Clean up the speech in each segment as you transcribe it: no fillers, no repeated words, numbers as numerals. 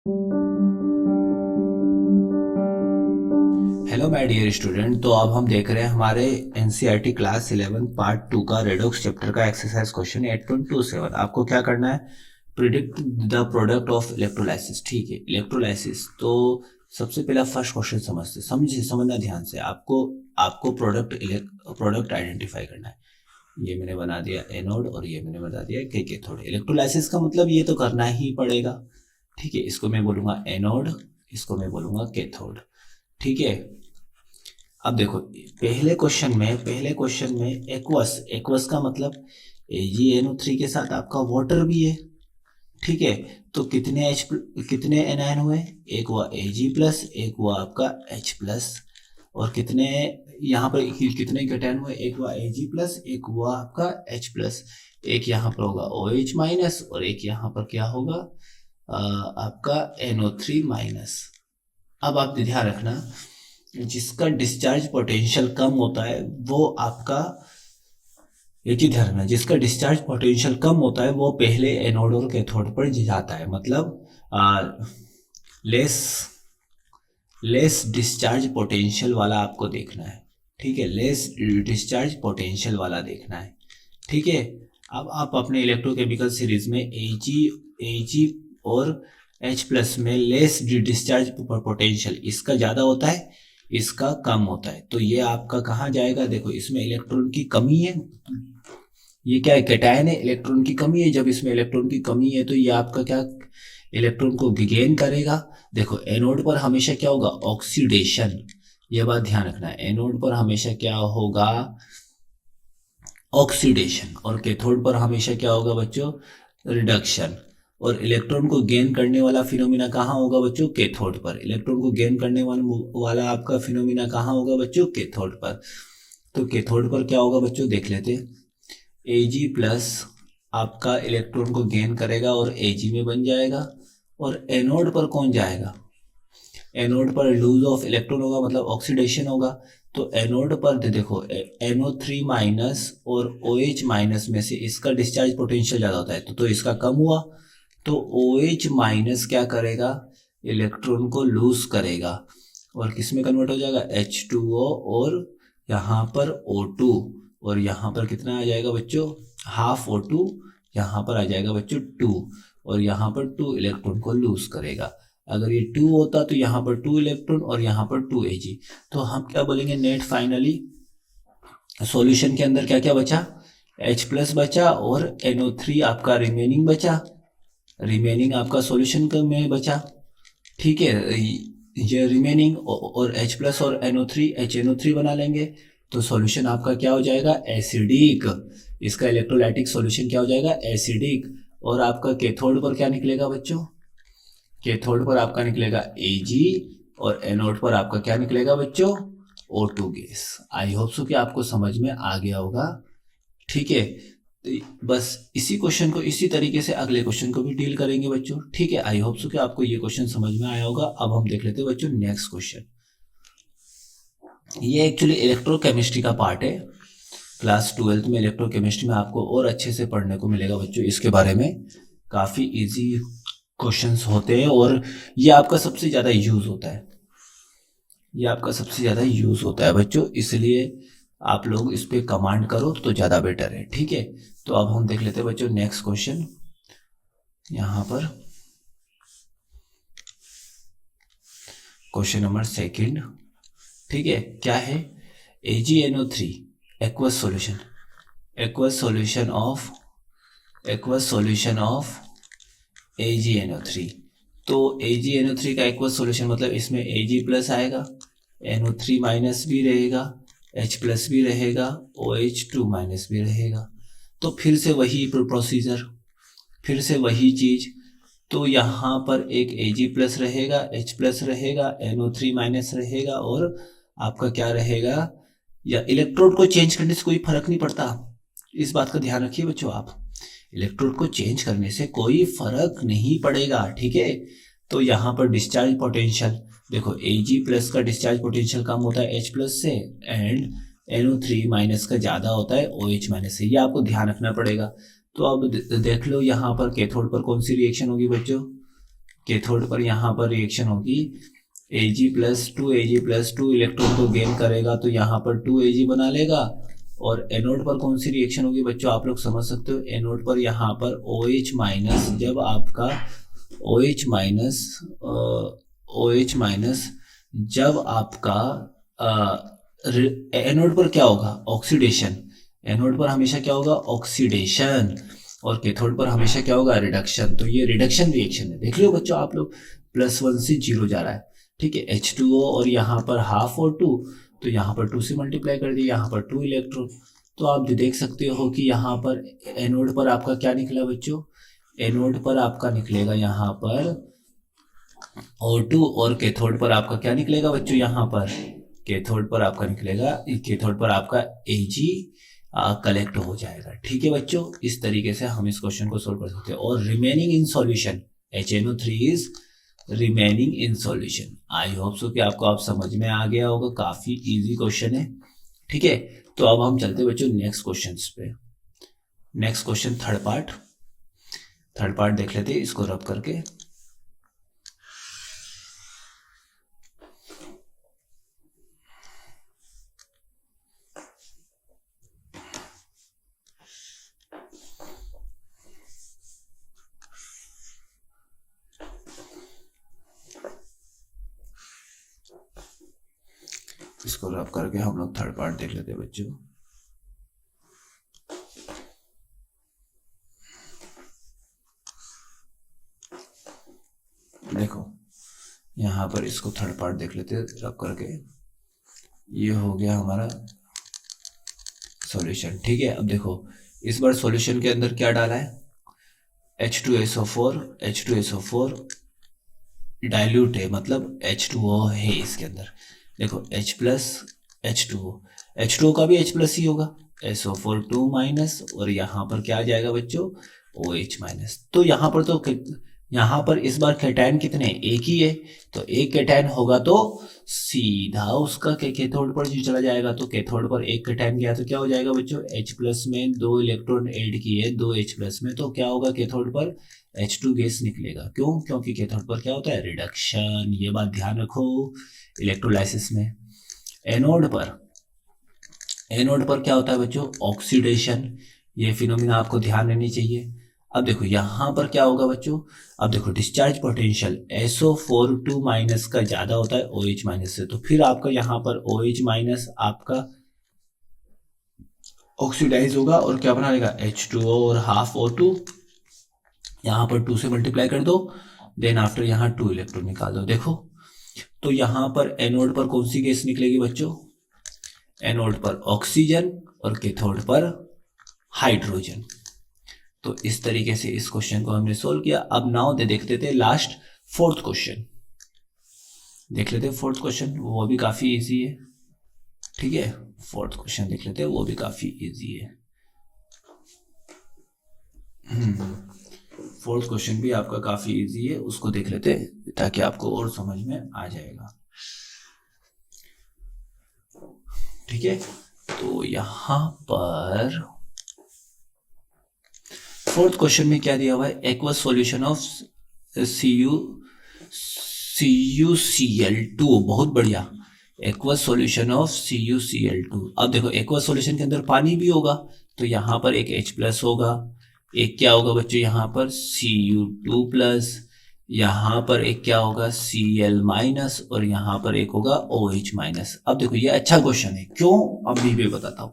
Hello my dear student. तो अब हम देख रहे हैं हमारे एनसीईआरटी क्लास 11 पार्ट 2 का रेडॉक्स चैप्टर का एक्सरसाइज क्वेश्चन 8.27। आपको क्या करना है? Predict the product of electrolysis. ठीक है, इलेक्ट्रोलाइसिस। तो सबसे पहला फर्स्ट क्वेश्चन समझना ध्यान से। आपको आपको प्रोडक्ट आइडेंटिफाई करना है। ये मैंने बना दिया एनोड और ये मैंने बता दिया कैथोड। इलेक्ट्रोलाइसिस का मतलब ये तो करना ही पड़ेगा। ठीक है, इसको मैं बोलूंगा एनोड, इसको मैं बोलूंगा कैथोड। ठीक है, अब देखो पहले क्वेश्चन में एक्वस एक्वस का मतलब AgNO3 के साथ आपका वाटर भी है। ठीक है, तो कितने एनायन हुए? एक हुआ Ag प्लस, एक हुआ आपका H प्लस। और कितने यहाँ पर कितने कैटायन हुए? एक हुआ Ag प्लस, एक हुआ आपका H प्लस। एक यहाँ पर होगा OH माइनस और एक यहाँ पर क्या होगा आपका NO3 माइनस। अब आप ध्यान रखना, जिसका डिस्चार्ज पोटेंशियल कम होता है वो आपका, एक ही ध्यान रखना, जिसका डिस्चार्ज पोटेंशियल कम होता है वो पहले एनोड और कैथोड पर जाता है। मतलब लेस लेस डिस्चार्ज पोटेंशियल वाला आपको देखना है। ठीक है, लेस डिस्चार्ज पोटेंशियल वाला देखना है। ठीक है, अब आप अपने इलेक्ट्रोकेमिकल सीरीज में Ag और H प्लस में लेस डिस्चार्ज पोटेंशियल इसका ज़्यादा होता है, इसका कम होता है। तो ये आपका कहाँ जाएगा? देखो, इसमें इलेक्ट्रॉन की कमी है। ये क्या है? कैटायन है, इलेक्ट्रॉन की कमी है। जब इसमें इलेक्ट्रॉन की कमी है तो ये आपका क्या इलेक्ट्रॉन को गेन करेगा। देखो, एनोड पर हमेशा क्या होगा? ऑक्सीडेशन। ये बात ध्यान रखना है, एनोड पर हमेशा क्या होगा? ऑक्सीडेशन। और कैथोड पर हमेशा क्या होगा बच्चों? रिडक्शन। और इलेक्ट्रॉन को गेन करने वाला फिनोमिना कहाँ होगा बच्चों? कैथोड पर। इलेक्ट्रॉन को गेन करने वाला आपका फिनोमिना कहाँ होगा बच्चों? कैथोड पर। तो कैथोड पर क्या होगा बच्चों? देख लेते। Ag प्लस आपका इलेक्ट्रॉन को गेन करेगा और Ag में बन जाएगा। और एनोड पर कौन जाएगा? एनोड पर लूज ऑफ इलेक्ट्रॉन होगा, मतलब ऑक्सीडेशन होगा। तो एनोड पर देखो, NO3 माइनस और OH माइनस में से इसका डिस्चार्ज पोटेंशियल ज़्यादा होता है, तो इसका कम हुआ। तो OH माइनस क्या करेगा? इलेक्ट्रॉन को लूज करेगा और किस में कन्वर्ट हो जाएगा? H2O। और यहाँ पर O2। और यहाँ पर कितना आ जाएगा बच्चों? Half O2। यहाँ पर आ जाएगा बच्चों 2। और यहाँ पर 2 इलेक्ट्रॉन को लूज करेगा। अगर ये 2 होता तो यहाँ पर 2 इलेक्ट्रॉन और यहाँ पर 2 Ag। तो हम क्या बोलेंगे नेट फाइनली सॉल्यूशन के अंदर क्या क्या बचा? H प्लस बचा और NO3 आपका रिमेनिंग बचा। रिमेनिंग आपका सॉल्यूशन में बचा। ठीक है, ये रिमेनिंग और H प्लस और NO3 HNO3 बना लेंगे तो सॉल्यूशन आपका क्या हो जाएगा? एसिडिक। इसका इलेक्ट्रोलाइटिक सॉल्यूशन क्या हो जाएगा? एसिडिक। और आपका कैथोड पर क्या निकलेगा बच्चों? कैथोड पर आपका निकलेगा Ag और एनोड पर आपका क्या निकलेगा बच्चों? O2 gas. I hope so कि आपको समझ में आ गया होगा। ठीक है, तो बस इसी क्वेश्चन को इसी तरीके से अगले क्वेश्चन को भी डील करेंगे बच्चों। ठीक है, आई होप सो कि आपको ये क्वेश्चन समझ में आया होगा। अब हम देख लेते हैं बच्चों नेक्स्ट क्वेश्चन। ये एक्चुअली इलेक्ट्रोकेमिस्ट्री का पार्ट है। क्लास 12 में इलेक्ट्रोकेमिस्ट्री में आपको और अच्छे से पढ़ने को मिलेगा बच्चों। इसके बारे में काफ़ी इजी क्वेश्चंस होते हैं और ये आपका सबसे ज़्यादा यूज़ होता है। ये आपका सबसे ज़्यादा यूज़ होता है बच्चों, इसलिए आप लोग इस पे कमांड करो तो ज़्यादा बेटर है। ठीक है, तो अब हम देख लेते हैं बच्चों नेक्स्ट क्वेश्चन। यहाँ पर क्वेश्चन नंबर 2। ठीक है, क्या है? AgNO3 aqueous solution. Aqueous solution of AgNO3। तो AgNO3 का एक्वस सॉल्यूशन मतलब इसमें Ag प्लस आएगा, NO3 माइनस भी रहेगा, H प्लस भी रहेगा, OH2 माइनस भी रहेगा। तो फिर से वही प्रोसीजर, फिर से वही चीज़। तो यहाँ पर एक Ag प्लस रहेगा, H प्लस रहेगा, NO3 माइनस रहेगा और आपका क्या रहेगा? या इलेक्ट्रोड को चेंज करने से कोई फर्क नहीं पड़ता, इस बात का ध्यान रखिए बच्चों आप। इलेक्ट्रोड को चेंज करने से कोई फर्क नहीं पड़ेगा। ठीक है, तो यहाँ पर डिस्चार्ज पोटेंशियल देखो, Ag प्लस का डिस्चार्ज पोटेंशियल कम होता है H प्लस से एंड NO3 माइनस का ज़्यादा होता है OH माइनस से। ये आपको ध्यान रखना पड़ेगा। तो अब देख लो यहाँ पर कैथोड पर कौन सी रिएक्शन होगी बच्चों? कैथोड पर यहाँ पर रिएक्शन होगी Ag+2 इलेक्ट्रॉन को गेन करेगा तो यहाँ पर 2Ag बना लेगा। और एनोड पर कौन सी रिएक्शन होगी बच्चों, आप लोग समझ सकते हो। एनोड पर यहाँ पर OH माइनस, जब आपका OH माइनस जब आपका एनोड पर क्या होगा, ऑक्सीडेशन। एनोड पर हमेशा क्या होगा, ऑक्सीडेशन, और कैथोड पर हमेशा क्या होगा, रिडक्शन। तो ये रिडक्शन रिएक्शन है, देख लो बच्चों आप लोग, +1 से 0 जा रहा है, ठीक है। H2O और यहाँ पर हाफ और 2, तो यहाँ पर 2 से मल्टीप्लाई कर दिया, यहाँ पर 2 इलेक्ट्रॉन। तो आप देख सकते हो कि यहाँ पर एनोड पर आपका क्या निकला बच्चों, एनोड पर आपका निकलेगा यहाँ पर O2, और कैथोड पर आपका क्या निकलेगा बच्चों, यहाँ पर कैथोड पर आपका निकलेगा, कैथोड पर आपका Ag कलेक्ट हो जाएगा, ठीक है बच्चों। इस तरीके से हम इस क्वेश्चन को सोल्व कर सकते हैं। और remaining in solution HNO3 is remaining in solution. I hope so कि आपको आप समझ में आ गया होगा, काफी इजी क्वेश्चन है, ठीक है। तो अब हम चलते बच्चों नेक्स्ट क्वेश्चंस पे। नेक्स्ट क्वेश्चन थर्ड पार्ट देख लेते हैं, इसको रब करके। इसको रब करके हम लोग थर्ड पार्ट देख लेते हैं बच्चों। देखो यहाँ पर इसको थर्ड पार्ट देख लेते हैं रब करके। ये हो गया हमारा सॉल्यूशन, ठीक है। अब देखो इस बार सॉल्यूशन के अंदर क्या डाला है, H2SO4 डाइल्यूट है, मतलब H2O है इसके अंदर। देखो H+H2O का भी H+ ही होगा, SO4 2- और यहाँ पर क्या आ जाएगा बच्चों, OH-। तो यहाँ पर यहाँ पर इस बार कैटायन कितने, एक ही है, तो एक कैटायन होगा तो सीधा उसका कैथोड पर जो चला जाएगा। तो कैथोड पर एक कैटायन गया तो क्या हो जाएगा बच्चों, H+ में 2 इलेक्ट्रॉन ऐड किए 2 H+ में, तो क्या होगा कैथोड पर H2 गैस निकलेगा। क्यों, क्योंकि कैथोड पर क्या होता है, रिडक्शन। ये बात ध्यान रखो इलेक्ट्रोलाइसिस में। एनोड पर क्या होता है बच्चों, ऑक्सीडेशन। ये फिनोमिना आपको ध्यान रहनी चाहिए। अब देखो यहाँ पर क्या होगा बच्चों, अब देखो डिस्चार्ज पोटेंशियल SO4 2- का ज्यादा होता है OH- से, तो फिर आपका यहाँ पर OH- आपका ऑक्सीडाइज होगा और क्या बना लेगा, H2O और हाफ O2। यहाँ पर 2 से मल्टीप्लाई कर दो, देन आफ्टर यहाँ 2 इलेक्ट्रॉन निकाल दो। देखो तो यहाँ पर एनोड पर कौन सी गैस निकलेगी बच्चों, एनोड पर ऑक्सीजन और कैथोड पर हाइड्रोजन। तो इस तरीके से इस क्वेश्चन को हमने सोल्व किया। अब नाउ देखते थे लास्ट फोर्थ क्वेश्चन, देख लेते हैं फोर्थ क्वेश्चन, वो भी काफी इजी है, ठीक है। फोर्थ क्वेश्चन देख लेते हैं, वो भी काफी इजी है। फोर्थ क्वेश्चन भी आपका काफी इजी है, उसको देख लेते हैं ताकि आपको और समझ में आ जाएगा, ठीक है। तो यहां पर फोर्थ क्वेश्चन में क्या दिया हुआ है, एक्वस सॉल्यूशन ऑफ CuCl2, बहुत बढ़िया, एक्वस सॉल्यूशन ऑफ CuCl2। अब देखो एक्वस सॉल्यूशन के अंदर पानी भी होगा, तो यहाँ पर एक H+ होगा, एक क्या होगा बच्चों यहाँ पर Cu2+, यहाँ पर एक क्या होगा Cl- और यहाँ पर एक होगा OH-। अब देखो ये अच्छा क्वेश्चन है, क्यों अभी भी बताता हूँ।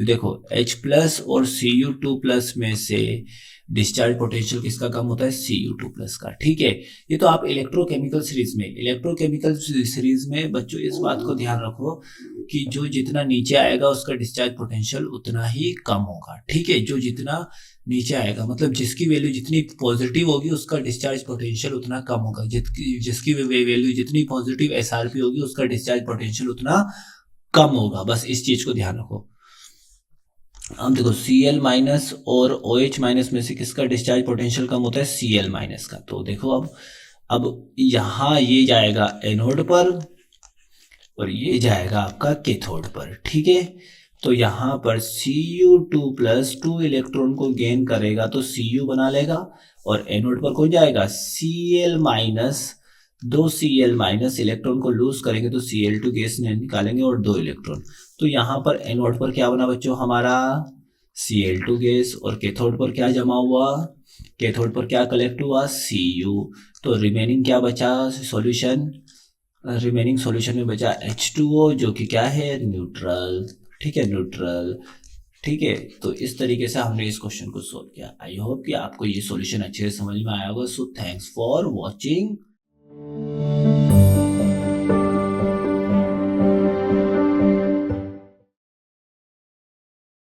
देखो H+ और Cu2+ में से डिस्चार्ज पोटेंशियल किसका कम होता है, Cu2+ का, ठीक है। ये तो आप इलेक्ट्रोकेमिकल सीरीज में बच्चों इस बात को ध्यान रखो कि जो जितना नीचे आएगा उसका डिस्चार्ज पोटेंशियल उतना ही कम होगा, ठीक है। जो जितना नीचे आएगा मतलब जिसकी वैल्यू जितनी पॉजिटिव होगी उसका डिस्चार्ज पोटेंशियल उतना कम होगा, जिसकी वैल्यू जितनी पॉजिटिव SRP होगी उसका डिस्चार्ज पोटेंशियल उतना कम होगा। बस इस चीज को ध्यान रखो। अब देखो Cl- और OH- में से किसका डिस्चार्ज पोटेंशियल कम होता है, Cl- का। तो देखो अब यहाँ ये जाएगा एनोड पर और ये जाएगा आपका कैथोड पर, ठीक है। तो यहाँ पर Cu2+ 2 इलेक्ट्रॉन को गेन करेगा तो Cu बना लेगा और एनोड पर कौन जाएगा, Cl माइनस, दो Cl माइनस, इलेक्ट्रॉन को लूज करेंगे तो Cl2 गैस निकालेंगे और 2 इलेक्ट्रॉन। तो यहाँ पर एनोड पर क्या बना बच्चों हमारा, Cl2 गैस, और कैथोड पर क्या जमा हुआ, कैथोड पर क्या कलेक्ट हुआ, Cu। तो रिमेनिंग क्या बचा सॉल्यूशन, रिमेनिंग सॉल्यूशन में बचा H2O जो कि क्या है, न्यूट्रल। ठीक है, न्यूट्रल। ठीक है, तो इस तरीके से हमने इस क्वेश्चन को सोल्व किया। आई होप कि आपको ये सॉल्यूशन अच्छे से समझ में आया होगा। So thanks for watching.